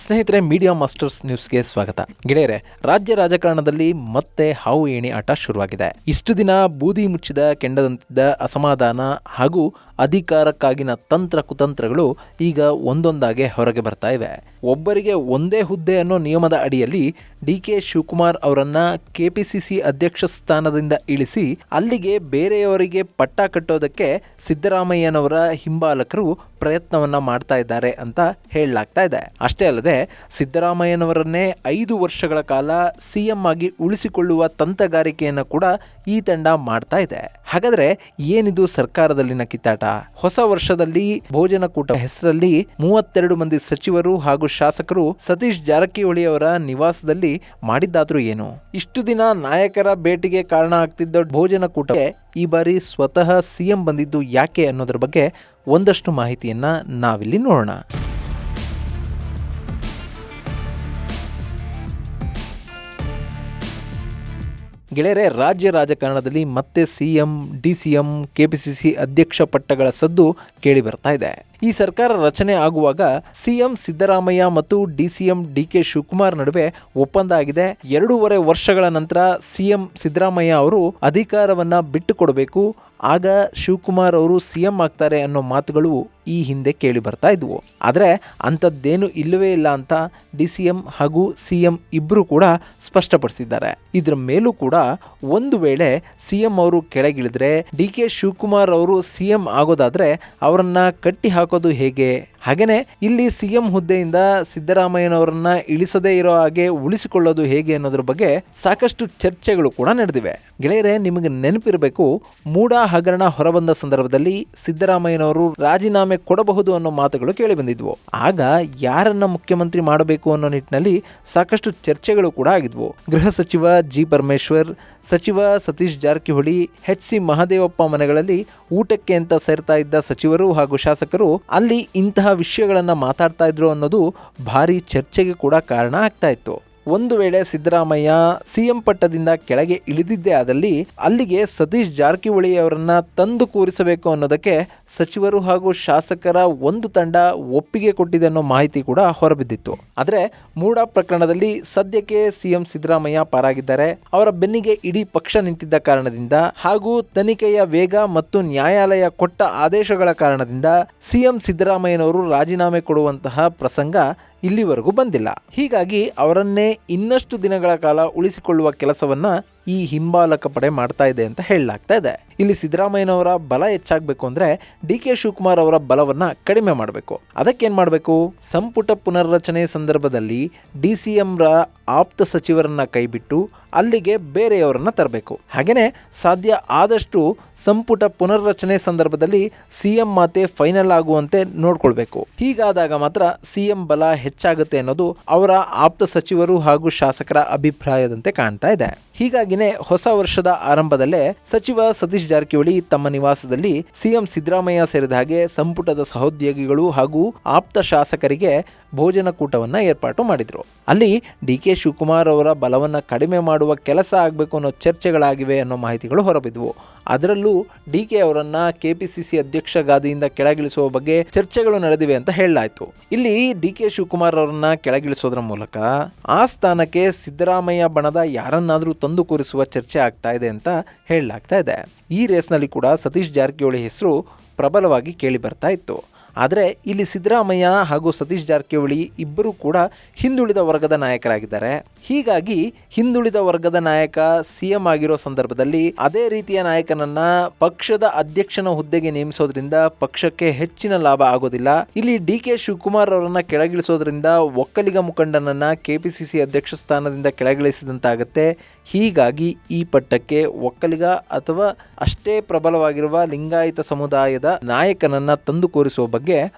ಸ್ನೇಹಿತರೆ, media masters ನ್ಯೂಸ್ಗೆ ಸ್ವಾಗತ. ಗೆಳೆಯರೆ, ರಾಜ್ಯ ರಾಜಕಾರಣದಲ್ಲಿ ಮತ್ತೆ ಹಾವು ಏಣಿ ಆಟ ಶುರುವಾಗಿದೆ. ಇಷ್ಟು ದಿನ ಬೂದಿ ಮುಚ್ಚಿದ ಕೆಂಡದಂತಿದ್ದ ಅಸಮಾಧಾನ ಹಾಗೂ ಅಧಿಕಾರಕ್ಕಾಗಿನ ತಂತ್ರ ಕುತಂತ್ರಗಳು ಈಗ ಒಂದೊಂದಾಗೆ ಹೊರಗೆ ಬರ್ತಾ ಇವೆ. ಒಬ್ಬರಿಗೆ ಒಂದೇ ಹುದ್ದೆ ಅನ್ನೋ ನಿಯಮದ ಅಡಿಯಲ್ಲಿ ಡಿ.ಕೆ. ಶಿವಕುಮಾರ್ ಅವರನ್ನ ಕೆಪಿಸಿಸಿ ಅಧ್ಯಕ್ಷ ಸ್ಥಾನದಿಂದ ಇಳಿಸಿ ಅಲ್ಲಿಗೆ ಬೇರೆಯವರಿಗೆ ಪಟ್ಟ ಕಟ್ಟೋದಕ್ಕೆ ಸಿದ್ದರಾಮಯ್ಯನವರ ಹಿಂಬಾಲಕರು ಪ್ರಯತ್ನವನ್ನ ಮಾಡ್ತಾ ಇದ್ದಾರೆ ಅಂತ ಹೇಳಲಾಗ್ತಾ ಇದೆ. ಅಷ್ಟೇ ಅಲ್ಲದೆ ಸಿದ್ದರಾಮಯ್ಯನವರನ್ನೇ 5 ವರ್ಷಗಳ ಕಾಲ ಸಿಎಂ ಆಗಿ ಉಳಿಸಿಕೊಳ್ಳುವ ತಂತ್ರಗಾರಿಕೆಯನ್ನು ಕೂಡ ಈ ತಂಡ ಮಾಡ್ತಾ ಇದೆ. ಹಾಗಾದ್ರೆ ಏನಿದು ಸರ್ಕಾರದಲ್ಲಿನ ಕಿತ್ತಾಟ? ಹೊಸ ವರ್ಷದಲ್ಲಿ ಭೋಜನಕೂಟ ಹೆಸರಲ್ಲಿ 32 ಮಂದಿ ಸಚಿವರು ಹಾಗೂ ಶಾಸಕರು ಸತೀಶ್ ಜಾರಕಿಹೊಳಿ ಅವರ ನಿವಾಸದಲ್ಲಿ ಮಾಡಿದ್ದಾದ್ರೂ ಏನು? ಇಷ್ಟು ದಿನ ನಾಯಕರ ಭೇಟಿಗೆ ಕಾರಣ ಆಗ್ತಿದ್ದ ಭೋಜನಕೂಟಕ್ಕೆ ಈ ಬಾರಿ ಸ್ವತಃ ಸಿಎಂ ಬಂದಿದ್ದು ಯಾಕೆ ಅನ್ನೋದ್ರ ಬಗ್ಗೆ ಒಂದಷ್ಟು ಮಾಹಿತಿಯನ್ನ ನಾವಿಲ್ಲಿ ನೋಡೋಣ. ಗೆಳೆಯರೆ, ರಾಜ್ಯ ರಾಜಕಾರಣದಲ್ಲಿ ಮತ್ತೆ ಸಿಎಂ, ಡಿಸಿಎಂ, ಕೆಪಿಸಿಸಿ ಅಧ್ಯಕ್ಷ ಪಟ್ಟಗಳ ಸದ್ದು ಕೇಳಿ ಬರ್ತಾ ಇದೆ. ಈ ಸರ್ಕಾರ ರಚನೆ ಆಗುವಾಗ ಸಿಎಂ ಸಿದ್ದರಾಮಯ್ಯ ಮತ್ತು ಡಿಸಿಎಂ ಡಿ.ಕೆ. ಶಿವಕುಮಾರ್ ನಡುವೆ ಒಪ್ಪಂದ ಆಗಿದೆ. 2.5 ವರ್ಷಗಳ ನಂತರ ಸಿಎಂ ಸಿದ್ದರಾಮಯ್ಯ ಅವರು ಅಧಿಕಾರವನ್ನ ಬಿಟ್ಟುಕೊಡಬೇಕು, ಆಗ ಶಿವಕುಮಾರ್ ಅವರು ಸಿಎಂ ಆಗ್ತಾರೆ ಅನ್ನೋ ಮಾತುಗಳು ಈ ಹಿಂದೆ ಕೇಳಿ ಬರ್ತಾ ಇದ್ವು. ಆದರೆ ಅಂಥದ್ದೇನು ಇಲ್ಲವೇ ಇಲ್ಲ ಅಂತ ಡಿಸಿಎಂ ಹಾಗೂ ಸಿಎಂ ಇಬ್ಬರು ಕೂಡ ಸ್ಪಷ್ಟಪಡಿಸಿದ್ದಾರೆ. ಇದರ ಮೇಲೂ ಕೂಡ ಒಂದು ವೇಳೆ ಸಿಎಂ ಅವರು ಕೆಳಗಿಳಿದ್ರೆ ಡಿ.ಕೆ. ಶಿವಕುಮಾರ್ ಅವರು ಸಿಎಂ ಆಗೋದಾದ್ರೆ ಅವರನ್ನ ಕಟ್ಟಿ ಹಾಕೋದು ಹೇಗೆ? ಹಾಗೇನೆ ಇಲ್ಲಿ ಸಿಎಂ ಹುದ್ದೆಯಿಂದ ಸಿದ್ದರಾಮಯ್ಯನವರನ್ನ ಇಳಿಸದೇ ಇರೋ ಹಾಗೆ ಉಳಿಸಿಕೊಳ್ಳೋದು ಹೇಗೆ ಅನ್ನೋದ್ರ ಬಗ್ಗೆ ಸಾಕಷ್ಟು ಚರ್ಚೆಗಳು ಕೂಡ ನಡೆದಿವೆ. ಗೆಳೆಯರೆ, ನಿಮಗೆ ನೆನಪಿರಬೇಕು, ಮೂಡ ಹಗರಣ ಹೊರಬಂದ ಸಂದರ್ಭದಲ್ಲಿ ಸಿದ್ದರಾಮಯ್ಯನವರು ರಾಜೀನಾಮೆ ಕೊಡಬಹುದು ಅನ್ನೋ ಮಾತುಗಳು ಕೇಳಿ ಬಂದಿದ್ವು. ಆಗ ಯಾರನ್ನ ಮುಖ್ಯಮಂತ್ರಿ ಮಾಡಬೇಕು ಅನ್ನೋ ನಿಟ್ಟಿನಲ್ಲಿ ಸಾಕಷ್ಟು ಚರ್ಚೆಗಳು ಕೂಡ ಆಗಿದ್ವು. ಗೃಹ ಸಚಿವ ಜಿ. ಪರಮೇಶ್ವರ್, ಸಚಿವ ಸತೀಶ್ ಜಾರಕಿಹೊಳಿ, ಎಚ್.ಸಿ. ಮಹದೇವಪ್ಪ ಮನೆಗಳಲ್ಲಿ ಊಟಕ್ಕೆ ಅಂತ ಸೇರ್ತಾ ಇದ್ದ ಸಚಿವರು ಹಾಗೂ ಶಾಸಕರು ಅಲ್ಲಿ ಇಂತಹ ವಿಷಯಗಳನ್ನ ಮಾತಾಡ್ತಾ ಇದ್ರು ಅನ್ನೋದು ಭಾರಿ ಚರ್ಚೆಗೆ ಕೂಡ ಕಾರಣ ಆಗ್ತಾ ಇತ್ತು. ಒಂದು ವೇಳೆ ಸಿದ್ದರಾಮಯ್ಯ ಸಿಎಂ ಪಟ್ಟದಿಂದ ಕೆಳಗೆ ಇಳಿದಿದ್ದೇ ಆದಲ್ಲಿ ಅಲ್ಲಿಗೆ ಸತೀಶ್ ಜಾರಕಿಹೊಳಿ ಅವರನ್ನ ತಂದು ಕೂರಿಸಬೇಕು ಅನ್ನೋದಕ್ಕೆ ಸಚಿವರು ಹಾಗೂ ಶಾಸಕರ ಒಂದು ತಂಡ ಒಪ್ಪಿಗೆ ಕೊಟ್ಟಿದೆ ಅನ್ನೋ ಮಾಹಿತಿ ಕೂಡ ಹೊರಬಿದ್ದಿತ್ತು. ಆದರೆ ಮೂಡ ಪ್ರಕರಣದಲ್ಲಿ ಸದ್ಯಕ್ಕೆ ಸಿಎಂ ಸಿದ್ದರಾಮಯ್ಯ ಪಾರಾಗಿದ್ದಾರೆ. ಅವರ ಬೆನ್ನಿಗೆ ಇಡೀ ಪಕ್ಷ ನಿಂತಿದ್ದ ಕಾರಣದಿಂದ ಹಾಗೂ ತನಿಖೆಯ ವೇಗ ಮತ್ತು ನ್ಯಾಯಾಲಯ ಕೊಟ್ಟ ಆದೇಶಗಳ ಕಾರಣದಿಂದ ಸಿಎಂ ಸಿದ್ದರಾಮಯ್ಯನವರು ರಾಜೀನಾಮೆ ಕೊಡುವಂತಹ ಪ್ರಸಂಗ ಇಲ್ಲಿವರೆಗೂ ಬಂದಿಲ್ಲ. ಹೀಗಾಗಿ ಅವರನ್ನೇ ಇನ್ನಷ್ಟು ದಿನಗಳ ಕಾಲ ಉಳಿಸಿಕೊಳ್ಳುವ ಕೆಲಸವನ್ನ ಈ ಹಿಂಬಾಲಕ ಪಡೆ ಮಾಡ್ತಾ ಇದೆ ಅಂತ ಹೇಳಲಾಗ್ತಾ ಇದೆ. ಇಲ್ಲಿ ಸಿದ್ದರಾಮಯ್ಯನವರ ಬಲ ಹೆಚ್ಚಾಗಬೇಕು ಅಂದ್ರೆ ಡಿ.ಕೆ. ಶಿವಕುಮಾರ್ ಅವರ ಬಲವನ್ನ ಕಡಿಮೆ ಮಾಡಬೇಕು. ಅದಕ್ಕೇನ್ ಮಾಡಬೇಕು? ಸಂಪುಟ ಪುನರ್ರಚನೆ ಸಂದರ್ಭದಲ್ಲಿ ಡಿಸಿಎಂರ ಆಪ್ತ ಸಚಿವರನ್ನ ಕೈಬಿಟ್ಟು ಅಲ್ಲಿಗೆ ಬೇರೆಯವರನ್ನ ತರಬೇಕು. ಹಾಗೇನೆ ಸಾಧ್ಯ ಆದಷ್ಟು ಸಂಪುಟ ಪುನರ್ರಚನೆ ಸಂದರ್ಭದಲ್ಲಿ ಸಿಎಂ ಮಾತೆ ಫೈನಲ್ ಆಗುವಂತೆ ನೋಡ್ಕೊಳ್ಬೇಕು. ಹೀಗಾದಾಗ ಮಾತ್ರ ಸಿಎಂ ಬಲ ಹೆಚ್ಚಾಗುತ್ತೆ ಅನ್ನೋದು ಅವರ ಆಪ್ತ ಸಚಿವರು ಹಾಗೂ ಶಾಸಕರ ಅಭಿಪ್ರಾಯದಂತೆ ಕಾಣ್ತಾ ಇದೆ. ಹೀಗಾಗಿನೇ ಹೊಸ ವರ್ಷದ ಆರಂಭದಲ್ಲೇ ಸಚಿವ ಸತೀಶ್ ಜಾರಕಿಹೊಳಿ ತಮ್ಮ ನಿವಾಸದಲ್ಲಿ ಸಿಎಂ ಸಿದ್ದರಾಮಯ್ಯ ಸೇರಿದ ಹಾಗೆ ಸಂಪುಟದ ಸಹೋದ್ಯೋಗಿಗಳು ಹಾಗೂ ಆಪ್ತ ಶಾಸಕರಿಗೆ ಭೋಜನಕೂಟವನ್ನ ಏರ್ಪಾಟು ಮಾಡಿದ್ರು. ಅಲ್ಲಿ ಡಿ.ಕೆ. ಶಿವಕುಮಾರ್ ಅವರ ಬಲವನ್ನ ಕಡಿಮೆ ಮಾಡುವ ಕೆಲಸ ಆಗಬೇಕು ಅನ್ನೋ ಚರ್ಚೆಗಳಾಗಿವೆ ಅನ್ನೋ ಮಾಹಿತಿಗಳು ಹೊರಬಿದ್ವು. ಅದರಲ್ಲೂ ಡಿ.ಕೆ. ಅವರನ್ನ ಕೆಪಿಸಿಸಿ ಅಧ್ಯಕ್ಷ ಗಾದಿಯಿಂದ ಕೆಳಗಿಳಿಸುವ ಬಗ್ಗೆ ಚರ್ಚೆಗಳು ನಡೆದಿವೆ ಅಂತ ಹೇಳಲಾಯಿತು. ಇಲ್ಲಿ ಡಿ.ಕೆ. ಶಿವಕುಮಾರ್ ಅವರನ್ನ ಕೆಳಗಿಳಿಸೋದ್ರ ಮೂಲಕ ಆ ಸ್ಥಾನಕ್ಕೆ ಸಿದ್ದರಾಮಯ್ಯ ಬಣದ ಯಾರನ್ನಾದ್ರೂ ತಂದು ಕೂರಿಸುವ ಚರ್ಚೆ ಆಗ್ತಾ ಇದೆ ಅಂತ ಹೇಳಲಾಗ್ತಾ ಇದೆ. ಈ ರೇಸ್ನಲ್ಲಿ ಕೂಡ ಸತೀಶ್ ಜಾರಕಿಹೊಳಿ ಹೆಸರು ಪ್ರಬಲವಾಗಿ ಕೇಳಿ ಬರ್ತಾ ಇತ್ತು. ಆದರೆ ಇಲ್ಲಿ ಸಿದ್ದರಾಮಯ್ಯ ಹಾಗೂ ಸತೀಶ್ ಜಾರಕಿಹೊಳಿ ಇಬ್ಬರೂ ಕೂಡ ಹಿಂದುಳಿದ ವರ್ಗದ ನಾಯಕರಾಗಿದ್ದಾರೆ. ಹೀಗಾಗಿ ಹಿಂದುಳಿದ ವರ್ಗದ ನಾಯಕ ಸಿಎಂ ಆಗಿರೋ ಸಂದರ್ಭದಲ್ಲಿ ಅದೇ ರೀತಿಯ ನಾಯಕನನ್ನ ಪಕ್ಷದ ಅಧ್ಯಕ್ಷನ ಹುದ್ದೆಗೆ ನೇಮಿಸೋದ್ರಿಂದ ಪಕ್ಷಕ್ಕೆ ಹೆಚ್ಚಿನ ಲಾಭ ಆಗೋದಿಲ್ಲ. ಇಲ್ಲಿ ಡಿ.ಕೆ. ಶಿವಕುಮಾರ್ ಅವರನ್ನ ಕೆಳಗಿಳಿಸೋದ್ರಿಂದ ಒಕ್ಕಲಿಗ ಮುಖಂಡನನ್ನ ಕೆಪಿಸಿಸಿ ಅಧ್ಯಕ್ಷ ಸ್ಥಾನದಿಂದ ಕೆಳಗಿಳಿಸಿದಂತಾಗುತ್ತೆ. ಹೀಗಾಗಿ ಈ ಪಟ್ಟಕ್ಕೆ ಒಕ್ಕಲಿಗ ಅಥವಾ ಅಷ್ಟೇ ಪ್ರಬಲವಾಗಿರುವ ಲಿಂಗಾಯತ ಸಮುದಾಯದ ನಾಯಕನನ್ನ ತಂದು ಕೂರಿಸುವ ಬಗ್ಗೆ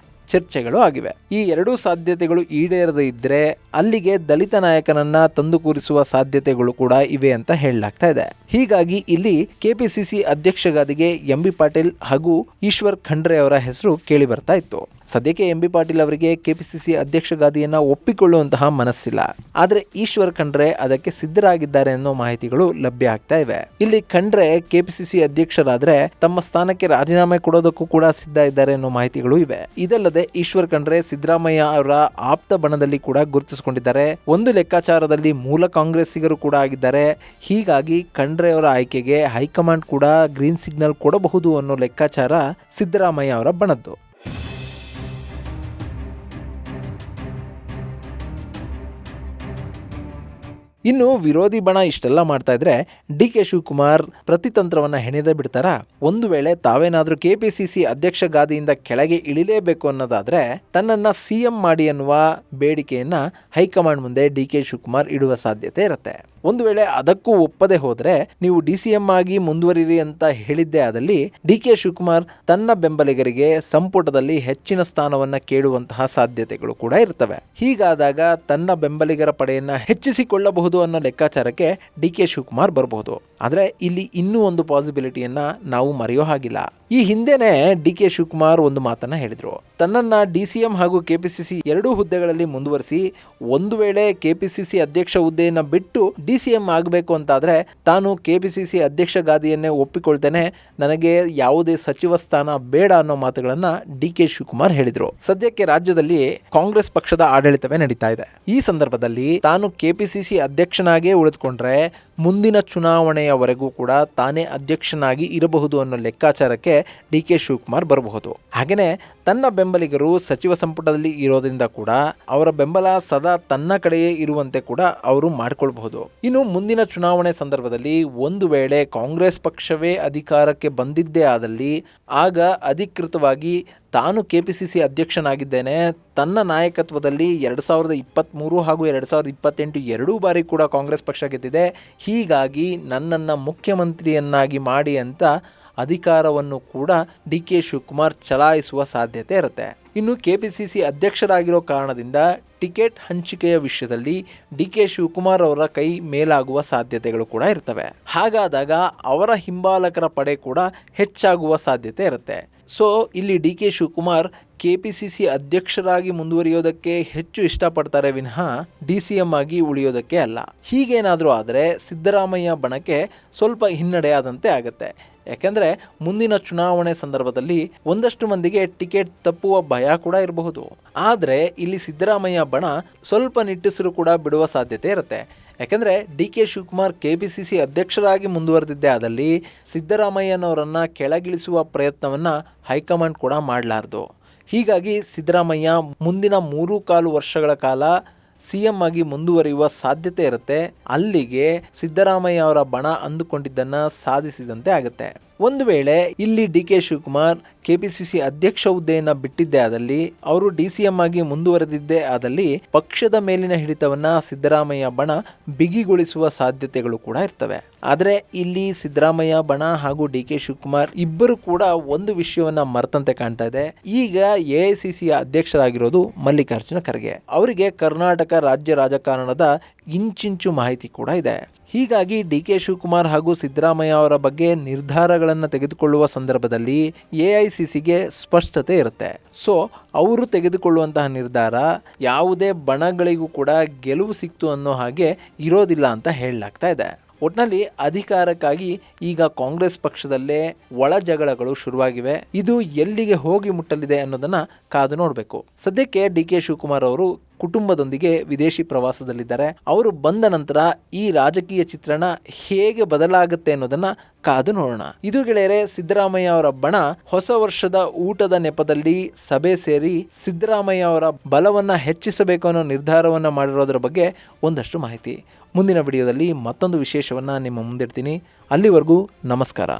ಚರ್ಚೆಗಳು ಆಗಿವೆ. ಈ ಎರಡೂ ಸಾಧ್ಯತೆಗಳು ಈಡೇರದೇ ಇದ್ರೆ ಅಲ್ಲಿಗೆ ದಲಿತ ನಾಯಕನನ್ನ ತಂದು ಕೂರಿಸುವ ಸಾಧ್ಯತೆಗಳು ಕೂಡ ಇವೆ ಅಂತ ಹೇಳಲಾಗ್ತಾ ಇದೆ. ಹೀಗಾಗಿ ಇಲ್ಲಿ ಕೆಪಿಸಿಸಿ ಅಧ್ಯಕ್ಷ ಗಾದಿಗೆ ಎಂ.ಬಿ. ಪಾಟೀಲ್ ಹಾಗೂ ಈಶ್ವರ್ ಖಂಡ್ರೆ ಅವರ ಹೆಸರು ಕೇಳಿ ಬರ್ತಾ ಇತ್ತು. ಸದ್ಯಕ್ಕೆ ಎಂ ಬಿ ಪಾಟೀಲ್ ಅವರಿಗೆ ಕೆಪಿಸಿಸಿ ಅಧ್ಯಕ್ಷ ಗಾದಿಯನ್ನ ಒಪ್ಪಿಕೊಳ್ಳುವಂತಹ ಮನಸ್ಸಿಲ್ಲ. ಆದರೆ ಈಶ್ವರ್ ಖಂಡ್ರೆ ಅದಕ್ಕೆ ಸಿದ್ಧರಾಗಿದ್ದಾರೆ ಅನ್ನೋ ಮಾಹಿತಿಗಳು ಲಭ್ಯ ಆಗ್ತಾ ಇವೆ. ಇಲ್ಲಿ ಖಂಡ್ರೆ ಕೆಪಿಸಿಸಿ ಅಧ್ಯಕ್ಷರಾದ್ರೆ ತಮ್ಮ ಸ್ಥಾನಕ್ಕೆ ರಾಜೀನಾಮೆ ಕೊಡೋದಕ್ಕೂ ಕೂಡ ಸಿದ್ಧ ಇದ್ದಾರೆ ಅನ್ನೋ ಮಾಹಿತಿಗಳು ಇವೆ. ಇದಲ್ಲದೆ ಈಶ್ವರ್ ಖಂಡ್ರೆ ಸಿದ್ದರಾಮಯ್ಯ ಅವರ ಆಪ್ತ ಬಣದಲ್ಲಿ ಕೂಡ ಗುರುತಿಸಿಕೊಂಡಿದ್ದಾರೆ. ಒಂದು ಲೆಕ್ಕಾಚಾರದಲ್ಲಿ ಮೂಲ ಕಾಂಗ್ರೆಸ್ಸಿಗರು ಕೂಡ ಆಗಿದ್ದಾರೆ. ಹೀಗಾಗಿ ಖಂಡ್ರೆ ಅವರ ಆಯ್ಕೆಗೆ ಹೈಕಮಾಂಡ್ ಕೂಡ ಗ್ರೀನ್ ಸಿಗ್ನಲ್ ಕೊಡಬಹುದು ಅನ್ನೋ ಲೆಕ್ಕಾಚಾರ ಸಿದ್ದರಾಮಯ್ಯ ಅವರ ಬಣದ್ದು. ಇನ್ನು ವಿರೋಧಿ ಬಣ ಇಷ್ಟೆಲ್ಲ ಮಾಡ್ತಾ ಇದ್ರೆ ಡಿ ಕೆ ಶಿವಕುಮಾರ್ ಪ್ರತಿತಂತ್ರವನ್ನ ಹೆಣೆದೇ ಬಿಡ್ತಾರ. ಒಂದು ವೇಳೆ ತಾವೇನಾದ್ರೂ ಕೆಪಿಸಿಸಿ ಅಧ್ಯಕ್ಷ ಗಾದಿಯಿಂದ ಕೆಳಗೆ ಇಳಿಲೇಬೇಕು ಅನ್ನೋದಾದ್ರೆ ತನ್ನನ್ನ ಸಿಎಂ ಮಾಡಿ ಅನ್ನುವ ಬೇಡಿಕೆಯನ್ನ ಹೈಕಮಾಂಡ್ ಮುಂದೆ ಡಿ ಕೆ ಶಿವಕುಮಾರ್ ಇಡುವ ಸಾಧ್ಯತೆ ಇರುತ್ತೆ. ಒಂದು ವೇಳೆ ಅದಕ್ಕೂ ಒಪ್ಪದೆ ಹೋದ್ರೆ ನೀವು ಡಿಸಿಎಂ ಆಗಿ ಮುಂದುವರಿರಿ ಅಂತ ಹೇಳಿದ್ದೇ ಆದಲ್ಲಿ ಡಿ ಕೆ ಶಿವಕುಮಾರ್ ತನ್ನ ಬೆಂಬಲಿಗರಿಗೆ ಸಂಪುಟದಲ್ಲಿ ಹೆಚ್ಚಿನ ಸ್ಥಾನವನ್ನ ಕೇಳುವಂತಹ ಸಾಧ್ಯತೆಗಳು ಕೂಡ ಇರ್ತವೆ. ಹೀಗಾದಾಗ ತನ್ನ ಬೆಂಬಲಿಗರ ಪಡೆಯನ್ನ ಹೆಚ್ಚಿಸಿಕೊಳ್ಳಬಹುದು ಅನ್ನೋ ಲೆಕ್ಕಾಚಾರಕ್ಕೆ ಡಿ ಕೆ ಶಿವಕುಮಾರ್ ಬರಬಹುದು. ಆದ್ರೆ ಇಲ್ಲಿ ಇನ್ನೂ ಒಂದು ಪಾಸಿಬಿಲಿಟಿಯನ್ನ ನಾವು ಮರೆಯೋ ಹಾಗಿಲ್ಲ. ಈ ಹಿಂದೆನೆ ಡಿ ಕೆ ಶಿವಕುಮಾರ್ ಒಂದು ಮಾತನ್ನ ಹೇಳಿದ್ರು. ತನ್ನನ್ನ ಡಿಸಿಎಂ ಹಾಗೂ ಕೆಪಿಸಿಸಿ ಎರಡೂ ಹುದ್ದೆಗಳಲ್ಲಿ ಮುಂದುವರಿಸಿ ಒಂದು ವೇಳೆ ಕೆಪಿಸಿಸಿ ಅಧ್ಯಕ್ಷ ಹುದ್ದೆಯನ್ನ ಬಿಟ್ಟು ಡಿಸಿಎಂ ಆಗಬೇಕು ಅಂತಾದ್ರೆ ತಾನು ಕೆಪಿಸಿಸಿ ಅಧ್ಯಕ್ಷ ಗಾದಿಯನ್ನೇ ಒಪ್ಪಿಕೊಳ್ತೇನೆ, ನನಗೆ ಯಾವುದೇ ಸಚಿವ ಸ್ಥಾನ ಬೇಡ ಅನ್ನೋ ಮಾತುಗಳನ್ನ ಡಿ ಕೆ ಶಿವಕುಮಾರ್ ಹೇಳಿದ್ರು. ಸದ್ಯಕ್ಕೆ ರಾಜ್ಯದಲ್ಲಿ ಕಾಂಗ್ರೆಸ್ ಪಕ್ಷದ ಆಡಳಿತವೇ ನಡೀತಾ ಇದೆ. ಈ ಸಂದರ್ಭದಲ್ಲಿ ತಾನು ಕೆಪಿಸಿಸಿ ಅಧ್ಯಕ್ಷನಾಗೇ ಉಳಿದುಕೊಂಡ್ರೆ ಮುಂದಿನ ಚುನಾವಣೆಯವರೆಗೂ ಕೂಡ ತಾನೇ ಅಧ್ಯಕ್ಷನಾಗಿ ಇರಬಹುದು ಅನ್ನೋ ಲೆಕ್ಕಾಚಾರಕ್ಕೆ ಡಿ ಕೆ ಶಿವಕುಮಾರ್ ಬರಬಹುದು. ಹಾಗೇನೆ ತನ್ನ ಬೆಂಬಲಿಗರು ಸಚಿವ ಸಂಪುಟದಲ್ಲಿ ಇರೋದ್ರಿಂದ ಕೂಡ ಅವರ ಬೆಂಬಲ ಸದಾ ತನ್ನ ಕಡೆಯೇ ಇರುವಂತೆ ಕೂಡ ಅವರು ಮಾಡಿಕೊಳ್ಳಬಹುದು. ಇನ್ನು ಮುಂದಿನ ಚುನಾವಣೆ ಸಂದರ್ಭದಲ್ಲಿ ಒಂದು ವೇಳೆ ಕಾಂಗ್ರೆಸ್ ಪಕ್ಷವೇ ಅಧಿಕಾರಕ್ಕೆ ಬಂದಿದ್ದೇ ಆದಲ್ಲಿ ಆಗ ಅಧಿಕೃತವಾಗಿ ತಾನು ಕೆಪಿಸಿಸಿ ಅಧ್ಯಕ್ಷನಾಗಿದ್ದೇನೆ, ತನ್ನ ನಾಯಕತ್ವದಲ್ಲಿ 2023 ಹಾಗೂ 2028 ಎರಡೂ ಬಾರಿ ಕೂಡ ಕಾಂಗ್ರೆಸ್ ಪಕ್ಷ ಗೆದ್ದಿದೆ, ಹೀಗಾಗಿ ನನ್ನನ್ನು ಮುಖ್ಯಮಂತ್ರಿಯನ್ನಾಗಿ ಮಾಡಿ ಅಂತ ಅಧಿಕಾರವನ್ನು ಕೂಡ ಡಿ ಕೆ ಶಿವಕುಮಾರ್ ಚಲಾಯಿಸುವ ಸಾಧ್ಯತೆ ಇರುತ್ತೆ. ಇನ್ನು ಕೆಪಿಸಿಸಿ ಅಧ್ಯಕ್ಷರಾಗಿರೋ ಕಾರಣದಿಂದ ಟಿಕೆಟ್ ಹಂಚಿಕೆಯ ವಿಷಯದಲ್ಲಿ ಡಿ ಕೆ ಶಿವಕುಮಾರ್ ಅವರ ಕೈ ಮೇಲಾಗುವ ಸಾಧ್ಯತೆಗಳು ಕೂಡ ಇರ್ತವೆ. ಹಾಗಾದಾಗ ಅವರ ಹಿಂಬಾಲಕರ ಪಡೆ ಕೂಡ ಹೆಚ್ಚಾಗುವ ಸಾಧ್ಯತೆ ಇರುತ್ತೆ. ಸೊ ಇಲ್ಲಿ ಡಿ ಕೆ ಶಿವಕುಮಾರ್ ಕೆಪಿಸಿಸಿ ಅಧ್ಯಕ್ಷರಾಗಿ ಮುಂದುವರಿಯೋದಕ್ಕೆ ಹೆಚ್ಚು ಇಷ್ಟಪಡ್ತಾರೆ ವಿನಃ ಡಿಸಿಎಂ ಆಗಿ ಉಳಿಯೋದಕ್ಕೆ ಅಲ್ಲ. ಹೀಗೇನಾದರೂ ಆದರೆ ಸಿದ್ದರಾಮಯ್ಯ ಬಣಕ್ಕೆ ಸ್ವಲ್ಪ ಹಿನ್ನಡೆ ಆದಂತೆ ಆಗುತ್ತೆ. ಯಾಕೆಂದರೆ ಮುಂದಿನ ಚುನಾವಣೆ ಸಂದರ್ಭದಲ್ಲಿ ಒಂದಷ್ಟು ಮಂದಿಗೆ ಟಿಕೆಟ್ ತಪ್ಪುವ ಭಯ ಕೂಡ ಇರಬಹುದು. ಆದರೆ ಇಲ್ಲಿ ಸಿದ್ದರಾಮಯ್ಯ ಬಣ ಸ್ವಲ್ಪ ನಿಟ್ಟುಸಿರು ಕೂಡ ಬಿಡುವ ಸಾಧ್ಯತೆ ಇರುತ್ತೆ. ಯಾಕೆಂದರೆ ಡಿ ಕೆ ಶಿವಕುಮಾರ್ ಕೆಪಿಸಿಸಿ ಅಧ್ಯಕ್ಷರಾಗಿ ಮುಂದುವರೆದಿದ್ದೇ ಆದಲ್ಲಿ ಸಿದ್ದರಾಮಯ್ಯನವರನ್ನು ಕೆಳಗಿಳಿಸುವ ಪ್ರಯತ್ನವನ್ನು ಹೈಕಮಾಂಡ್ ಕೂಡ ಮಾಡಲಾರ್ದು. ಹೀಗಾಗಿ ಸಿದ್ದರಾಮಯ್ಯ ಮುಂದಿನ 3.25 ವರ್ಷಗಳ ಕಾಲ ಸಿಎಂ ಆಗಿ ಮುಂದುವರಿಯುವ ಸಾಧ್ಯತೆ ಇರುತ್ತೆ. ಅಲ್ಲಿಗೆ ಸಿದ್ದರಾಮಯ್ಯ ಅವರ ಬಣ ಅಂದುಕೊಂಡಿದ್ದನ್ನು ಸಾಧಿಸಿದಂತೆ ಆಗುತ್ತೆ. ಒಂದು ವೇಳೆ ಇಲ್ಲಿ ಡಿ ಕೆ ಶಿವಕುಮಾರ್ ಕೆಪಿಸಿಸಿ ಅಧ್ಯಕ್ಷ ಹುದ್ದೆಯನ್ನು ಬಿಟ್ಟಿದ್ದೇ ಆದಲ್ಲಿ, ಅವರು ಡಿಸಿಎಂ ಆಗಿ ಮುಂದುವರೆದಿದ್ದೇ ಆದಲ್ಲಿ ಪಕ್ಷದ ಮೇಲಿನ ಹಿಡಿತವನ್ನ ಸಿದ್ದರಾಮಯ್ಯ ಬಣ ಬಿಗಿಗೊಳಿಸುವ ಸಾಧ್ಯತೆಗಳು ಕೂಡ ಇರ್ತವೆ. ಆದರೆ ಇಲ್ಲಿ ಸಿದ್ದರಾಮಯ್ಯ ಬಣ ಹಾಗೂ ಡಿ ಕೆ ಶಿವಕುಮಾರ್ ಇಬ್ಬರು ಕೂಡ ಒಂದು ವಿಷಯವನ್ನ ಮರೆತಂತೆ ಕಾಣ್ತಾ ಇದೆ. ಈಗ ಎಐಸಿಸಿಯ ಅಧ್ಯಕ್ಷರಾಗಿರೋದು ಮಲ್ಲಿಕಾರ್ಜುನ ಖರ್ಗೆ. ಅವರಿಗೆ ಕರ್ನಾಟಕ ರಾಜ್ಯ ರಾಜಕಾರಣದ ಇಂಚಿಂಚು ಮಾಹಿತಿ ಕೂಡ ಇದೆ. ಹೀಗಾಗಿ ಡಿ ಕೆ ಶಿವಕುಮಾರ್ ಹಾಗೂ ಸಿದ್ದರಾಮಯ್ಯ ಅವರ ಬಗ್ಗೆ ನಿರ್ಧಾರಗಳನ್ನು ತೆಗೆದುಕೊಳ್ಳುವ ಸಂದರ್ಭದಲ್ಲಿ ಎಐಸಿಸಿಗೆ ಸ್ಪಷ್ಟತೆ ಇರುತ್ತೆ. ಸೊ ಅವರು ತೆಗೆದುಕೊಳ್ಳುವಂತಹ ನಿರ್ಧಾರ ಯಾವುದೇ ಬಣಗಳಿಗೂ ಕೂಡ ಗೆಲುವು ಸಿಕ್ತು ಅನ್ನೋ ಹಾಗೆ ಇರೋದಿಲ್ಲ ಅಂತ ಹೇಳಲಾಗ್ತಾ ಇದೆ. ಒಟ್ನಲ್ಲಿ ಅಧಿಕಾರಕ್ಕಾಗಿ ಈಗ ಕಾಂಗ್ರೆಸ್ ಪಕ್ಷದಲ್ಲೇ ಒಳ ಜಗಳಗಳು ಶುರುವಾಗಿವೆ. ಇದು ಎಲ್ಲಿಗೆ ಹೋಗಿ ಮುಟ್ಟಲಿದೆ ಅನ್ನೋದನ್ನ ಕಾದು ನೋಡಬೇಕು. ಸದ್ಯಕ್ಕೆ ಡಿ ಕೆ ಶಿವಕುಮಾರ್ ಅವರು ಕುಟುಂಬದೊಂದಿಗೆ ವಿದೇಶಿ ಪ್ರವಾಸದಲ್ಲಿದ್ದಾರೆ. ಅವರು ಬಂದ ನಂತರ ಈ ರಾಜಕೀಯ ಚಿತ್ರಣ ಹೇಗೆ ಬದಲಾಗುತ್ತೆ ಅನ್ನೋದನ್ನ ಕಾದು ನೋಡೋಣ. ಇದು ಗೆಳೆಯರೆ, ಸಿದ್ದರಾಮಯ್ಯ ಅವರ ಬಣ ಹೊಸ ವರ್ಷದ ಊಟದ ನೆಪದಲ್ಲಿ ಸಭೆ ಸೇರಿ ಸಿದ್ದರಾಮಯ್ಯ ಅವರ ಬಲವನ್ನ ಹೆಚ್ಚಿಸಬೇಕು ಅನ್ನೋ ನಿರ್ಧಾರವನ್ನ ಮಾಡಿರೋದ್ರ ಬಗ್ಗೆ ಒಂದಷ್ಟು ಮಾಹಿತಿ. ಮುಂದಿನ ವಿಡಿಯೋದಲ್ಲಿ ಮತ್ತೊಂದು ವಿಶೇಷವನ್ನ ನಿಮ್ಮ ಮುಂದಿಡ್ತೀನಿ. ಅಲ್ಲಿವರೆಗೂ ನಮಸ್ಕಾರ.